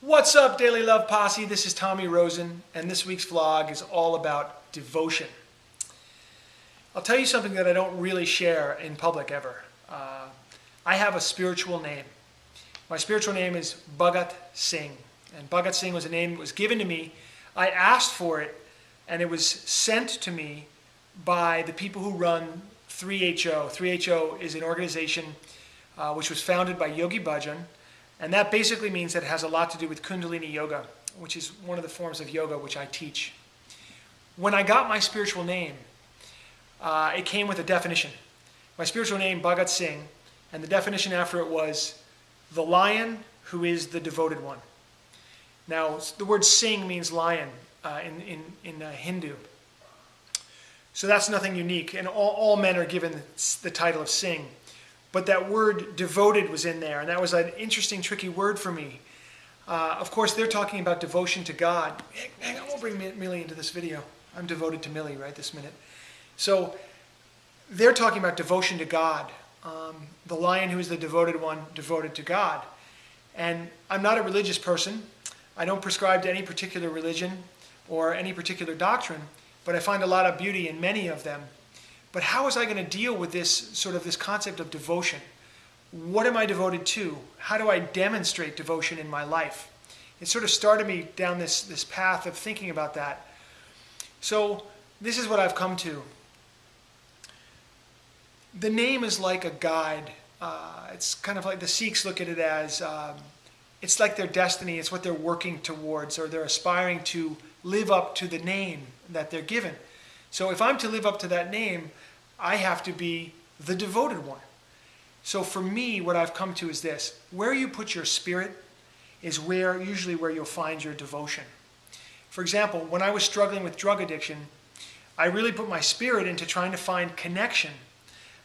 What's up, Daily Love Posse? This is Tommy Rosen, and this week's vlog is all about devotion. I'll tell you something that I don't really share in public ever. I have a spiritual name. My spiritual name is Bhagat Singh, and Bhagat Singh was a name that was given to me. I asked for it, and it was sent to me by the people who run 3HO. 3HO is an organization which was founded by Yogi Bhajan. And that basically means that it has a lot to do with Kundalini Yoga, which is one of the forms of yoga which I teach. When I got my spiritual name, it came with a definition. My spiritual name, Bhagat Singh, and the definition after it was, the lion who is the devoted one. Now, the word Singh means lion in Hindu. So that's nothing unique, and all men are given the title of Singh. But that word devoted was in there, and that was an interesting, tricky word for me. Of course, they're talking about devotion to God. Hang on, we'll bring Millie into this video. I'm devoted to Millie right this minute. So they're talking about devotion to God. The lion who is the devoted one, devoted to God. And I'm not a religious person. I don't prescribe to any particular religion or any particular doctrine, but I find a lot of beauty in many of them. But how was I going to deal with this concept of devotion? What am I devoted to? How do I demonstrate devotion in my life? It sort of started me down this path of thinking about that. So this is what I've come to. The name is like a guide. It's kind of like the Sikhs look at it as, it's like their destiny. It's what they're working towards, or they're aspiring to live up to the name that they're given. So if I'm to live up to that name, I have to be the devoted one. So for me, what I've come to is this. Where you put your spirit is usually where you'll find your devotion. For example, when I was struggling with drug addiction, I really put my spirit into trying to find connection.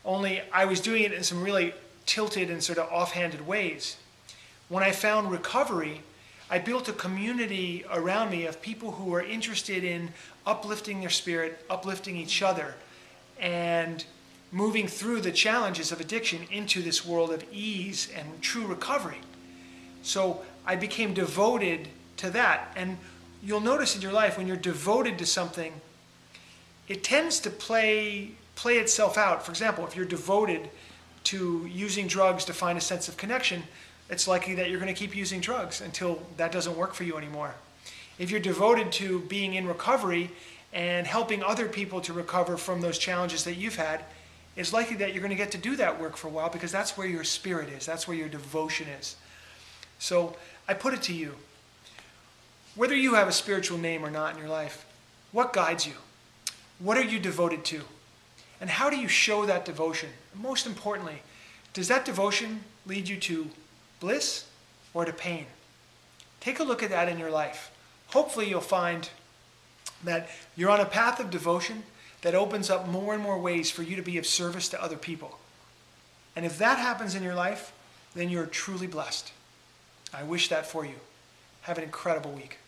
Only I was doing it in some really tilted and sort of offhanded ways. When I found recovery, I built a community around me of people who are interested in uplifting their spirit, uplifting each other, and moving through the challenges of addiction into this world of ease and true recovery. So I became devoted to that. And you'll notice in your life, when you're devoted to something, it tends to play itself out. For example, if you're devoted to using drugs to find a sense of connection, it's likely that you're going to keep using drugs until that doesn't work for you anymore. If you're devoted to being in recovery and helping other people to recover from those challenges that you've had, it's likely that you're going to get to do that work for a while, because that's where your spirit is. That's where your devotion is. So I put it to you. Whether you have a spiritual name or not in your life, what guides you? What are you devoted to? And how do you show that devotion? And most importantly, does that devotion lead you to bliss or to pain? Take a look at that in your life. Hopefully you'll find that you're on a path of devotion that opens up more and more ways for you to be of service to other people. And if that happens in your life, then you're truly blessed. I wish that for you. Have an incredible week.